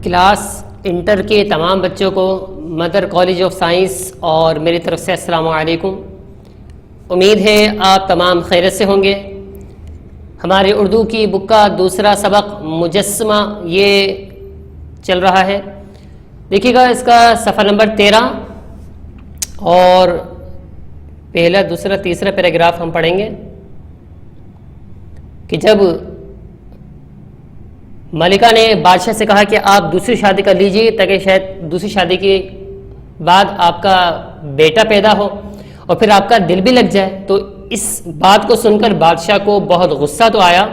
Class inter کے تمام بچوں کو مدر کالج آف سائنس اور میری طرف سے السلام علیکم۔ امید ہے آپ تمام خیریت سے ہوں گے۔ ہمارے اردو کی بک کا دوسرا سبق مجسمہ یہ چل رہا ہے۔ دیکھیے گا اس کا صفحہ نمبر 13 اور پہلا دوسرا تیسرا پیراگراف ہم پڑھیں گے کہ جب ملکہ نے بادشاہ سے کہا کہ آپ دوسری شادی کر لیجئے تاکہ شاید دوسری شادی کے بعد آپ کا بیٹا پیدا ہو اور پھر آپ کا دل بھی لگ جائے، تو اس بات کو سن کر بادشاہ کو بہت غصہ تو آیا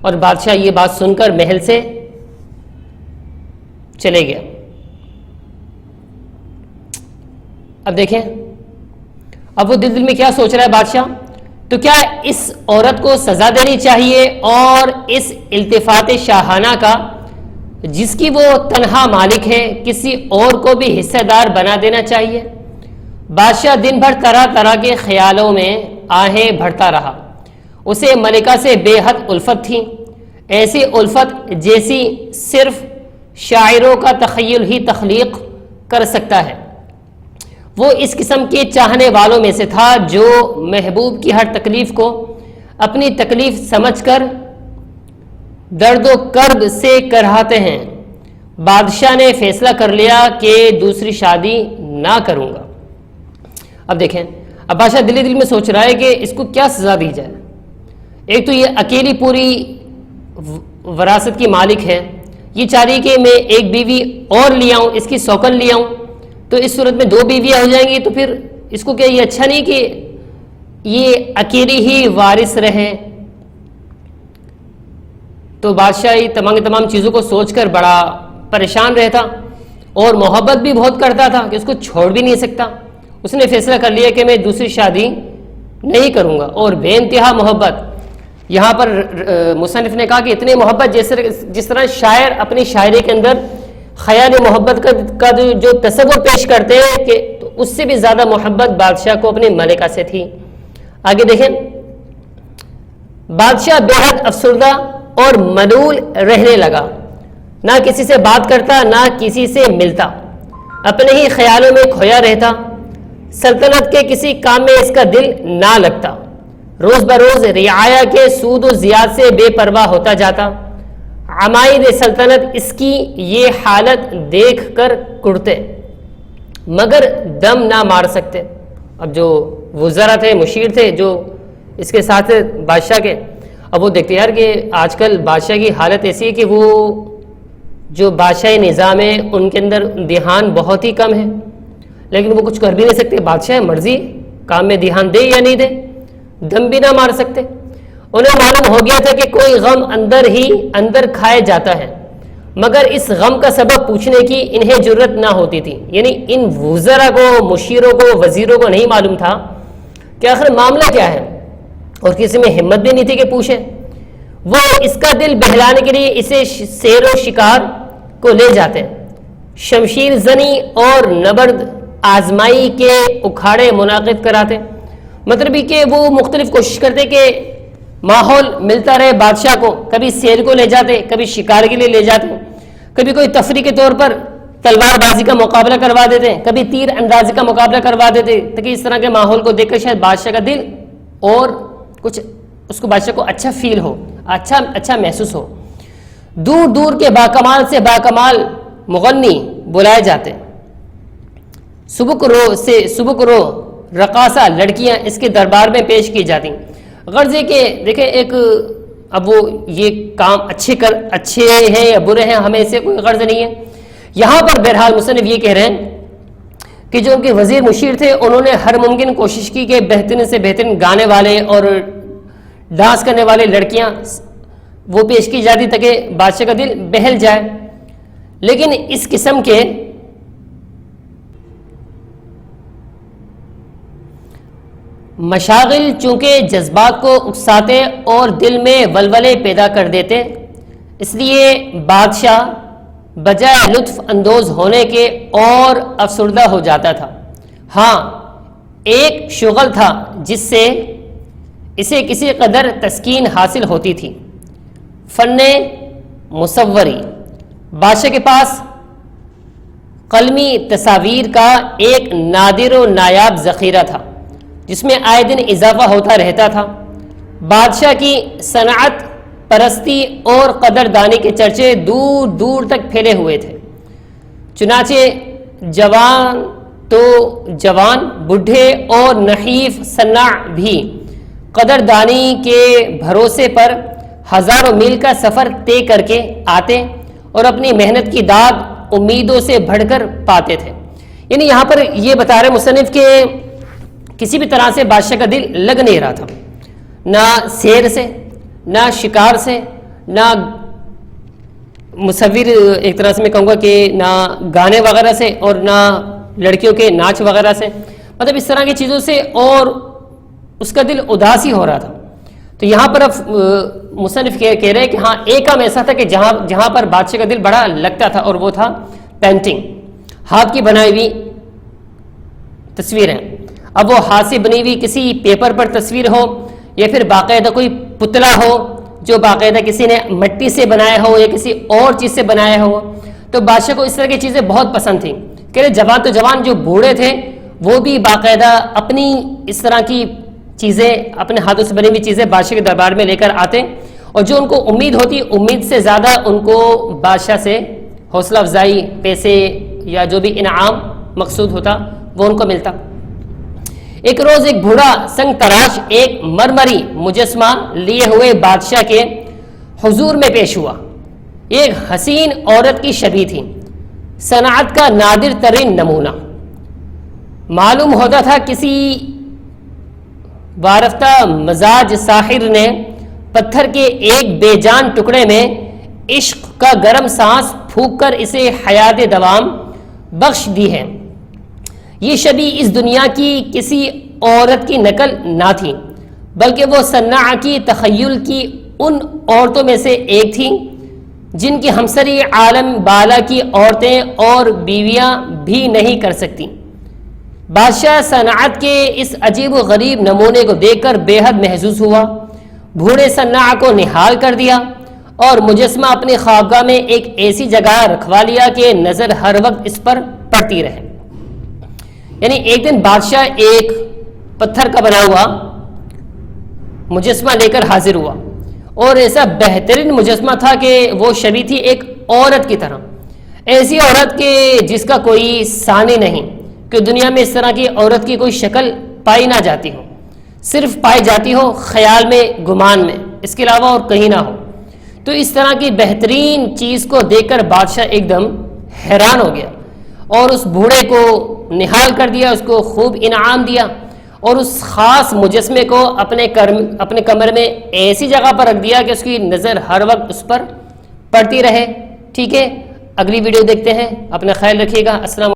اور بادشاہ یہ بات سن کر محل سے چلے گیا۔ اب دیکھیں اب وہ دل میں کیا سوچ رہا ہے بادشاہ، تو کیا اس عورت کو سزا دینی چاہیے اور اس التفات شاہانہ کا جس کی وہ تنہا مالک ہے کسی اور کو بھی حصہ دار بنا دینا چاہیے؟ بادشاہ دن بھر طرح طرح کے خیالوں میں آہیں بھرتا رہا۔ اسے ملکہ سے بے حد الفت تھی، ایسی الفت جیسی صرف شاعروں کا تخیل ہی تخلیق کر سکتا ہے۔ وہ اس قسم کے چاہنے والوں میں سے تھا جو محبوب کی ہر تکلیف کو اپنی تکلیف سمجھ کر درد و کرب سے کراہتے ہیں۔ بادشاہ نے فیصلہ کر لیا کہ دوسری شادی نہ کروں گا۔ اب دیکھیں اب بادشاہ دل میں سوچ رہا ہے کہ اس کو کیا سزا دی جائے۔ ایک تو یہ اکیلی پوری وراثت کی مالک ہے، یہ چاہ رہی کہ میں ایک بیوی اور لے آؤں، اس کی سوکن لے آؤں، تو اس صورت میں 2 بیویاں ہو جائیں گی، تو پھر اس کو کیا یہ اچھا نہیں کہ یہ اکیلی ہی وارث رہے؟ تو بادشاہ تمام چیزوں کو سوچ کر بڑا پریشان رہتا اور محبت بھی بہت کرتا تھا کہ اس کو چھوڑ بھی نہیں سکتا۔ اس نے فیصلہ کر لیا کہ میں دوسری شادی نہیں کروں گا، اور بے انتہا محبت۔ یہاں پر مصنف نے کہا کہ اتنی محبت جس طرح شاعر اپنی شاعری کے اندر خیال محبت کا جو تصور پیش کرتے ہیں کہ اس سے بھی زیادہ محبت بادشاہ کو اپنی ملکہ سے تھی۔ آگے دیکھیں بادشاہ بے حد افسردہ اور ملول رہنے لگا، نہ کسی سے بات کرتا نہ کسی سے ملتا، اپنے ہی خیالوں میں کھویا رہتا۔ سلطنت کے کسی کام میں اس کا دل نہ لگتا، روز بروز رعایا کے سود و زیاد سے بے پرواہ ہوتا جاتا۔ عمائد سلطنت اس کی یہ حالت دیکھ کر کڑتے مگر دم نہ مار سکتے۔ اب جو وزراء تھے، مشیر تھے جو اس کے ساتھ بادشاہ کے، اب وہ دیکھتے یار کہ آج کل بادشاہ کی حالت ایسی ہے کہ وہ جو بادشاہی نظام ہے ان کے اندر دھیان بہت ہی کم ہے، لیکن وہ کچھ کر بھی نہیں سکتے۔ بادشاہ مرضی کام میں دھیان دے یا نہیں دے، دم بھی نہ مار سکتے۔ انہیں معلوم ہو گیا تھا کہ کوئی غم اندر ہی اندر کھائے جاتا ہے، مگر اس غم کا سبب پوچھنے کی انہیں جرت نہ ہوتی تھی۔ یعنی ان وزراء کو، مشیروں کو، وزیروں کو نہیں معلوم تھا کہ آخر معاملہ کیا ہے، اور کسی میں ہمت بھی نہیں تھی کہ پوچھے۔ وہ اس کا دل بہلانے کے لیے اسے سیر و شکار کو لے جاتے، شمشیر زنی اور نبرد آزمائی کے اکھاڑے منعقد کراتے۔ مطلب یہ کہ وہ مختلف کوشش کرتے کہ ماحول ملتا رہے بادشاہ کو، کبھی سیل کو لے جاتے، کبھی شکار کے لیے لے جاتے، کبھی کوئی تفریح کے طور پر تلوار بازی کا مقابلہ کروا دیتے، کبھی تیر اندازی کا مقابلہ کروا دیتے، تاکہ اس طرح کے ماحول کو دیکھ کر شاید بادشاہ کا دل اور کچھ اس کو بادشاہ کو اچھا فیل ہو، اچھا محسوس ہو۔ دور دور کے باکمال سے باکمال مغنی بلائے جاتے، سبک رو رقاصہ لڑکیاں اس کے دربار میں پیش کی جاتی۔ غرض ہے کہ دیکھیں ایک اب وہ یہ کام اچھے ہیں یا برے ہیں، ہمیں اسے کوئی غرض نہیں ہے۔ یہاں پر بہرحال مصنف یہ کہہ رہے ہیں کہ جو ان کے وزیر مشیر تھے انہوں نے ہر ممکن کوشش کی کہ بہترین سے بہترین گانے والے اور ڈانس کرنے والے لڑکیاں وہ پیش کی جاتی تاکہ بادشاہ کا دل بہل جائے، لیکن اس قسم کے مشاغل چونکہ جذبات کو اکساتے اور دل میں ولولے پیدا کر دیتے، اس لیے بادشاہ بجائے لطف اندوز ہونے کے اور افسردہ ہو جاتا تھا۔ ہاں ایک شغل تھا جس سے اسے کسی قدر تسکین حاصل ہوتی تھی، فن مصوری۔ بادشاہ کے پاس قلمی تصاویر کا ایک نادر و نایاب ذخیرہ تھا جس میں آئے دن اضافہ ہوتا رہتا تھا۔ بادشاہ کی صنعت پرستی اور قدردانی کے چرچے دور دور تک پھیلے ہوئے تھے، چنانچہ جوان تو جوان، بوڑھے اور نحیف صناع بھی قدردانی کے بھروسے پر ہزاروں میل کا سفر طے کر کے آتے اور اپنی محنت کی داد امیدوں سے بڑھ کر پاتے تھے۔ یعنی یہاں پر یہ بتا رہے مصنف کہ کسی بھی طرح سے بادشاہ کا دل لگ نہیں رہا تھا، نہ سیر سے، نہ شکار سے، نہ مصور ایک طرح سے میں کہوں گا کہ نہ گانے وغیرہ سے، اور نہ لڑکیوں کے ناچ وغیرہ سے، مطلب اس طرح کی چیزوں سے، اور اس کا دل اداس ہی ہو رہا تھا۔ تو یہاں پر اب مصنف کہہ رہے کہ ہاں ایک کام ایسا تھا کہ جہاں پر بادشاہ کا دل بڑا لگتا تھا، اور وہ تھا پینٹنگ، ہاتھ کی بنائی ہوئی تصویریں۔ اب وہ ہاتھ سے بنی ہوئی کسی پیپر پر تصویر ہو، یا پھر باقاعدہ کوئی پتلا ہو جو باقاعدہ کسی نے مٹی سے بنایا ہو یا کسی اور چیز سے بنایا ہو، تو بادشاہ کو اس طرح کی چیزیں بہت پسند تھیں۔ کہہ رہے جوان تو جوان جو بوڑھے تھے وہ بھی باقاعدہ اپنی اس طرح کی چیزیں، اپنے ہاتھوں سے بنی ہوئی چیزیں بادشاہ کے دربار میں لے کر آتے، اور جو ان کو امید ہوتی، امید سے زیادہ ان کو بادشاہ سے حوصلہ افزائی، پیسے یا جو بھی انعام مقصود ہوتا وہ ان کو ملتا۔ ایک روز ایک بوڑھا سنگ تراش ایک مرمری مجسمہ لیے ہوئے بادشاہ کے حضور میں پیش ہوا۔ ایک حسین عورت کی شبیہ تھی، صنعت کا نادر ترین نمونہ۔ معلوم ہوتا تھا کسی وارفتہ مزاج ساحر نے پتھر کے ایک بے جان ٹکڑے میں عشق کا گرم سانس پھونک کر اسے حیات دوام بخش دی ہے۔ یہ شبیہ اس دنیا کی کسی عورت کی نقل نہ تھی، بلکہ وہ صنع کی تخیل کی ان عورتوں میں سے ایک تھی جن کی ہمسری عالم بالا کی عورتیں اور بیویاں بھی نہیں کر سکتی۔ بادشاہ صنعت کے اس عجیب و غریب نمونے کو دیکھ کر بے حد محظوظ ہوا، بوڑھے صنع کو نہال کر دیا اور مجسمہ اپنی خوابگاہ میں ایک ایسی جگہ رکھوا لیا کہ نظر ہر وقت اس پر پڑتی رہے۔ یعنی ایک دن بادشاہ ایک پتھر کا بنا ہوا مجسمہ لے کر حاضر ہوا، اور ایسا بہترین مجسمہ تھا کہ وہ شبیہ تھی ایک عورت کی طرح، ایسی عورت کہ جس کا کوئی ثانی نہیں، کہ دنیا میں اس طرح کی عورت کی کوئی شکل پائی نہ جاتی ہو، صرف پائی جاتی ہو خیال میں، گمان میں، اس کے علاوہ اور کہیں نہ ہو۔ تو اس طرح کی بہترین چیز کو دیکھ کر بادشاہ ایک دم حیران ہو گیا، اور اس بوڑھے کو نہال کر دیا، اس کو خوب انعام دیا، اور اس خاص مجسمے کو اپنے کمرے میں ایسی جگہ پر رکھ دیا کہ اس کی نظر ہر وقت اس پر پڑتی رہے۔ ٹھیک ہے، اگلی ویڈیو دیکھتے ہیں، اپنا خیال رکھیے گا۔ السلام